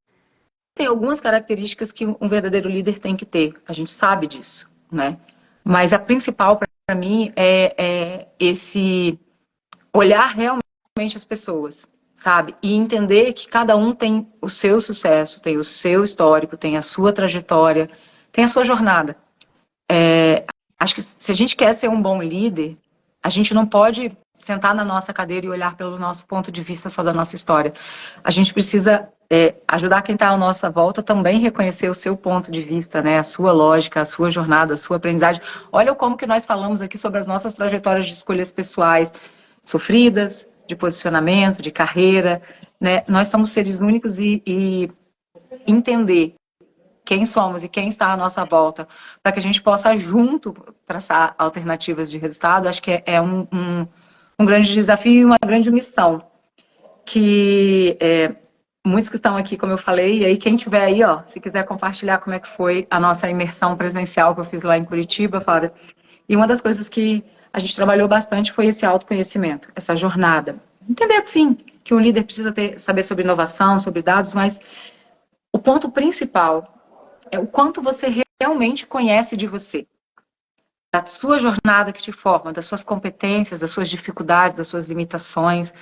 algumas características que um verdadeiro líder tem que ter, a gente sabe disso, né? Mas a principal para mim é esse olhar realmente as pessoas, sabe? E entender que cada um tem o seu sucesso, tem o seu histórico, tem a sua trajetória, tem a sua jornada. Acho que se a gente quer ser um bom líder, a gente não pode sentar na nossa cadeira e olhar pelo nosso ponto de vista só da nossa história. A gente precisa ajudar quem está à nossa volta também reconhecer o seu ponto de vista, né? A sua lógica, a sua jornada, a sua aprendizagem. Olha como que nós falamos aqui sobre as nossas trajetórias de escolhas pessoais sofridas, de posicionamento, de carreira, né? Nós somos seres únicos e entender quem somos e quem está à nossa volta, para que a gente possa junto traçar alternativas de resultado, acho que é um grande desafio e uma grande missão, que muitos que estão aqui, como eu falei, e aí quem tiver aí, se quiser compartilhar como é que foi a nossa imersão presencial que eu fiz lá em Curitiba, Flávia, e uma das coisas que a gente trabalhou bastante foi esse autoconhecimento, essa jornada. Entender, sim, que um líder precisa saber sobre inovação, sobre dados, mas o ponto principal é o quanto você realmente conhece de você, da sua jornada que te forma, das suas competências, das suas dificuldades, das suas limitações,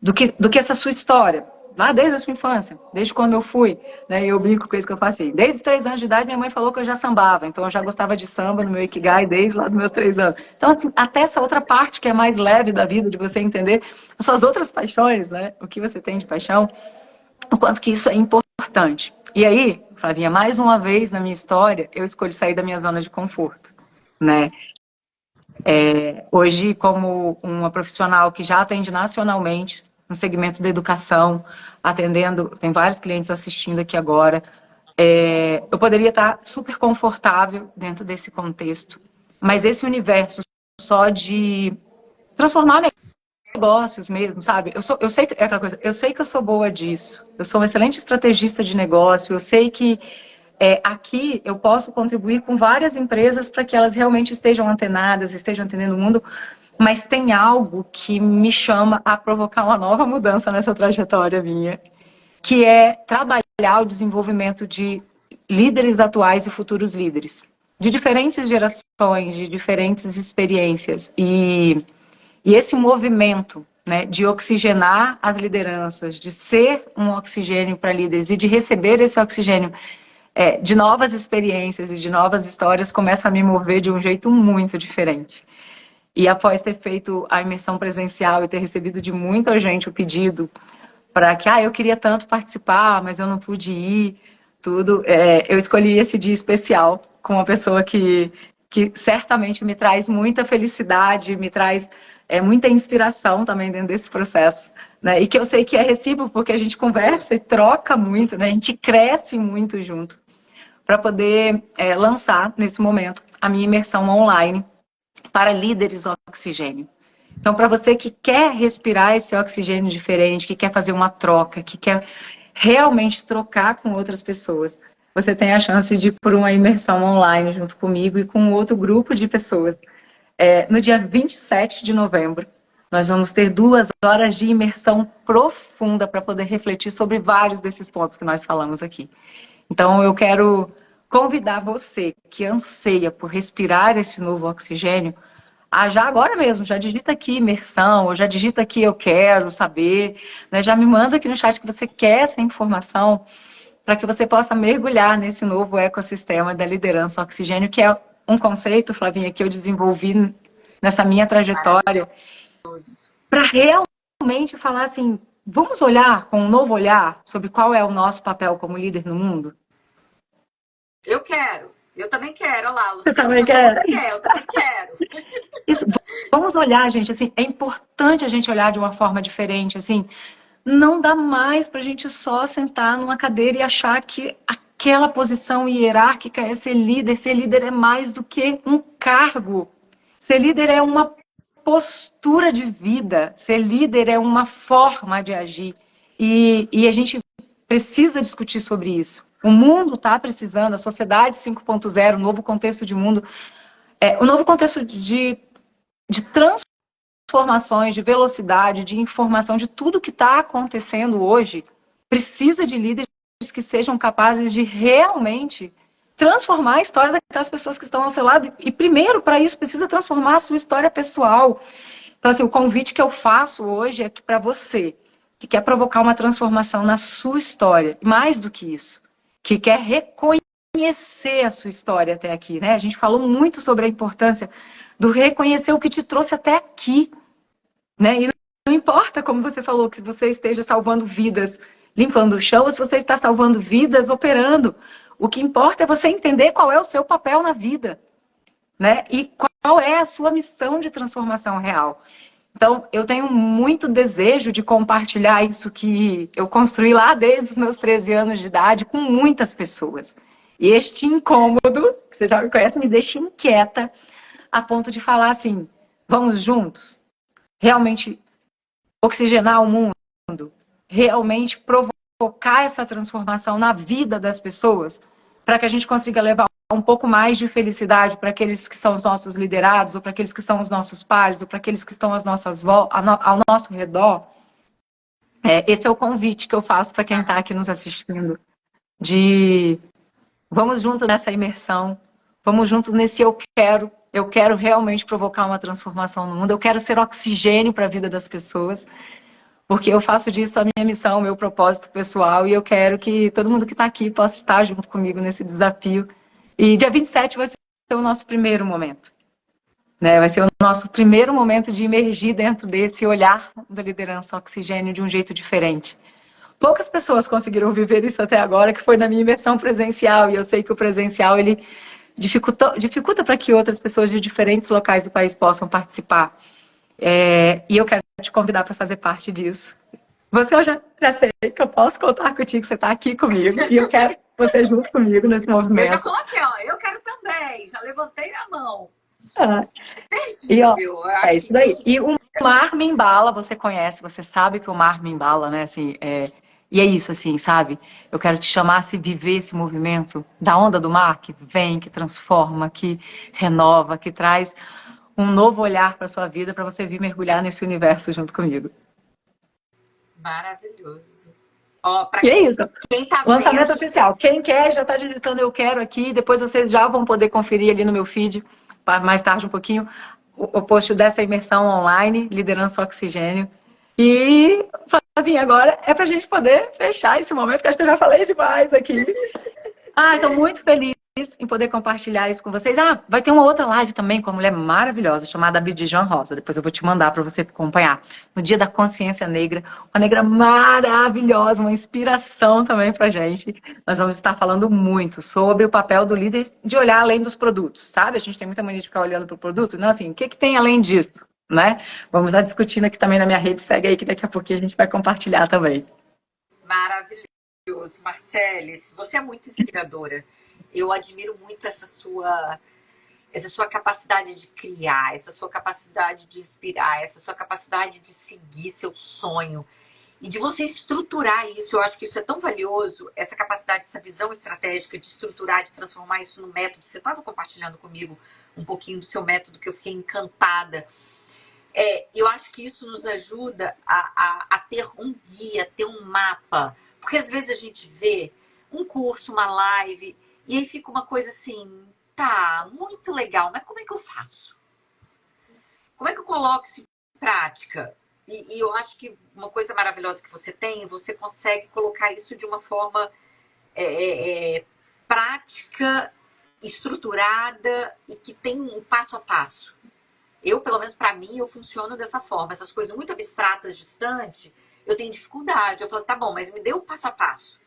do que essa sua história, lá desde a sua infância, desde quando eu fui, né, eu brinco com isso que eu passei. Desde os 3 anos de idade, minha mãe falou que eu já sambava, então eu já gostava de samba no meu Ikigai desde lá dos meus 3 anos. Então, assim, até essa outra parte que é mais leve da vida, de você entender as suas outras paixões, né, o que você tem de paixão, o quanto que isso é importante. E aí, Flavinha, mais uma vez na minha história, eu escolho sair da minha zona de conforto, né? Hoje, como uma profissional que já atende nacionalmente no segmento da educação, atendendo, tem vários clientes assistindo aqui agora, eu poderia estar super confortável dentro desse contexto, mas esse universo só de transformar negócios mesmo, sabe? Eu sei que é aquela coisa, eu sei que eu sou boa disso, eu sou uma excelente estrategista de negócio, eu sei que aqui eu posso contribuir com várias empresas para que elas realmente estejam antenadas, estejam entendendo o mundo, mas tem algo que me chama a provocar uma nova mudança nessa trajetória minha, que é trabalhar o desenvolvimento de líderes atuais e futuros líderes, de diferentes gerações, de diferentes experiências. E esse movimento, né, de oxigenar as lideranças, de ser um oxigênio para líderes e de receber esse oxigênio de novas experiências e de novas histórias, começa a me mover de um jeito muito diferente. E após ter feito a imersão presencial e ter recebido de muita gente o pedido para que, eu queria tanto participar, mas eu não pude ir, tudo, eu escolhi esse dia especial com uma pessoa que certamente me traz muita felicidade, me traz muita inspiração também dentro desse processo, né? E que eu sei que é recíproco, porque a gente conversa e troca muito, né? A gente cresce muito junto, para poder lançar, nesse momento, a minha imersão online para líderes oxigênio. Então, para você que quer respirar esse oxigênio diferente, que quer fazer uma troca, que quer realmente trocar com outras pessoas, você tem a chance de ir por uma imersão online junto comigo e com outro grupo de pessoas. No dia 27 de novembro, nós vamos ter 2 horas de imersão profunda para poder refletir sobre vários desses pontos que nós falamos aqui. Então, eu quero convidar você que anseia por respirar esse novo oxigênio, já agora mesmo, já digita aqui imersão, ou já digita aqui eu quero saber, né? Já me manda aqui no chat que você quer essa informação, para que você possa mergulhar nesse novo ecossistema da liderança oxigênio, que é um conceito, Flavinha, que eu desenvolvi nessa minha trajetória, para realmente falar assim, vamos olhar com um novo olhar sobre qual é o nosso papel como líder no mundo? Eu quero. Eu também quero. Olha lá, Você Luciana também quer? eu também quero. Isso, vamos olhar, gente, assim, é importante a gente olhar de uma forma diferente, assim, não dá mais pra gente só sentar numa cadeira e achar que aquela posição hierárquica é ser líder é mais do que um cargo, ser líder é uma postura de vida, ser líder é uma forma de agir, e a gente precisa discutir sobre isso. O mundo está precisando, a sociedade 5.0, o novo contexto de mundo, o novo contexto de transformações, de velocidade, de informação, de tudo que está acontecendo hoje, precisa de líderes que sejam capazes de realmente transformar a história daquelas pessoas que estão ao seu lado. E primeiro, para isso, precisa transformar a sua história pessoal. Então, assim, o convite que eu faço hoje é que para você, que quer provocar uma transformação na sua história, mais do que isso, que quer reconhecer a sua história até aqui, né? A gente falou muito sobre a importância do reconhecer o que te trouxe até aqui, né? E não importa, como você falou, que você esteja salvando vidas, limpando o chão, ou se você está salvando vidas, operando. O que importa é você entender qual é o seu papel na vida, né? E qual é a sua missão de transformação real. Então, eu tenho muito desejo de compartilhar isso que eu construí lá desde os meus 13 anos de idade com muitas pessoas. E este incômodo, que você já me conhece, me deixa inquieta a ponto de falar assim, vamos juntos? Realmente oxigenar o mundo? Realmente provocar essa transformação na vida das pessoas? Para que a gente consiga levar um pouco mais de felicidade para aqueles que são os nossos liderados, ou para aqueles que são os nossos pares, ou para aqueles que estão ao nosso redor. Esse é o convite que eu faço para quem está aqui nos assistindo, de vamos juntos nessa imersão, vamos juntos nesse eu quero realmente provocar uma transformação no mundo, eu quero ser oxigênio para a vida das pessoas, porque eu faço disso a minha missão, o meu propósito pessoal, e eu quero que todo mundo que está aqui possa estar junto comigo nesse desafio. E dia 27 vai ser o nosso primeiro momento, né? Vai ser o nosso primeiro momento de imergir dentro desse olhar da liderança oxigênio de um jeito diferente. poucas pessoas conseguiram viver isso até agora, que foi na minha imersão presencial. E eu sei que o presencial, ele dificulta para que outras pessoas de diferentes locais do país possam participar. E eu quero te convidar para fazer parte disso. Eu já sei que eu posso contar contigo, você está aqui comigo, e eu quero você junto comigo nesse Eu já movimento. coloquei, ó, eu quero também, já levantei a mão. E ó, Perdível. é isso daí. E o Mar Me Embala, você conhece, você sabe que o Mar Me Embala, né? Assim, e é isso, assim, sabe? Eu quero te chamar a se viver esse movimento da onda do mar que vem, que transforma, que renova, que traz um novo olhar para sua vida, para você vir mergulhar nesse universo junto comigo. Maravilhoso. Ó, para E é isso. quem tá Lançamento vendo, oficial. Quem quer já está digitando eu quero aqui. Depois vocês já vão poder conferir ali no meu feed, mais tarde um pouquinho, o post dessa imersão online, Liderança Oxigênio. E, Flavinha, agora é para a gente poder fechar esse momento, que acho que eu já falei demais aqui. Estou muito feliz em poder compartilhar isso com vocês. Vai ter uma outra live também com uma mulher maravilhosa, chamada Abdijan Rosa. Depois eu vou te mandar para você acompanhar. No Dia da Consciência Negra, uma negra maravilhosa, uma inspiração também para gente. Nós vamos estar falando muito sobre o papel do líder de olhar além dos produtos, sabe? A gente tem muita mania de ficar olhando para o produto. Não, assim, o que tem além disso, né? Vamos estar discutindo aqui também na minha rede. Segue aí que daqui a pouquinho a gente vai compartilhar também. maravilhoso. Marceles, você é muito inspiradora. Eu admiro muito essa sua capacidade de criar, essa sua capacidade de inspirar, essa sua capacidade de seguir seu sonho e de você estruturar isso. Eu acho que isso é tão valioso, essa capacidade, essa visão estratégica de estruturar, de transformar isso no método. Você estava compartilhando comigo um pouquinho do seu método, que eu fiquei encantada. Eu acho que isso nos ajuda a ter um guia, ter um mapa. Porque às vezes a gente vê um curso, uma live, e aí fica uma coisa assim, tá, muito legal, mas como é que eu faço? Como é que eu coloco isso em prática? E eu acho que uma coisa maravilhosa que você tem, você consegue colocar isso de uma forma prática, estruturada e que tem um passo a passo. Eu, pelo menos para mim, eu funciono dessa forma. Essas coisas muito abstratas, distantes, eu tenho dificuldade. Eu falo, tá bom, mas me dê o passo a passo.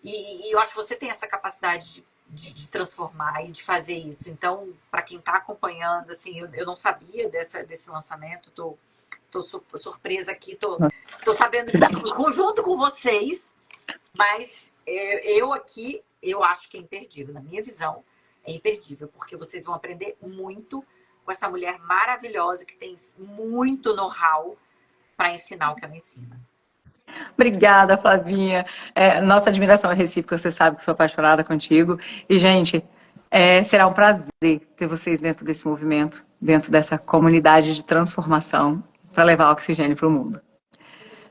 E eu acho que você tem essa capacidade de transformar e de fazer isso. Então, para quem está acompanhando, assim, eu não sabia desse lançamento, tô surpresa aqui, tô sabendo que junto com vocês, mas eu aqui, eu acho que é imperdível. Na minha visão, é imperdível, porque vocês vão aprender muito com essa mulher maravilhosa que tem muito know-how para ensinar o que ela ensina. Obrigada, Flavinha. Nossa admiração é recíproca, você sabe que sou apaixonada contigo. E, gente, será um prazer ter vocês dentro desse movimento, dentro dessa comunidade de transformação para levar oxigênio para o mundo.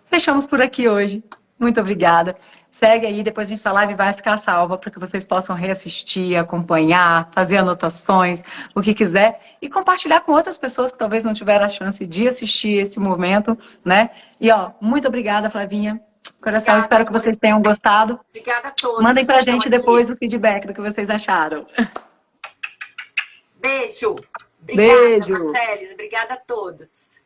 Fechamos por aqui hoje. Muito obrigada. Segue aí, depois a live vai ficar salva para que vocês possam reassistir, acompanhar, fazer anotações, o que quiser, e compartilhar com outras pessoas que talvez não tiveram a chance de assistir esse momento, né? E muito obrigada, Flavinha. Coração, obrigada, espero que vocês tenham gostado. Obrigada a todos. Mandem pra gente depois o feedback do que vocês acharam. Beijo. Obrigada, Marceles. Obrigada a todos.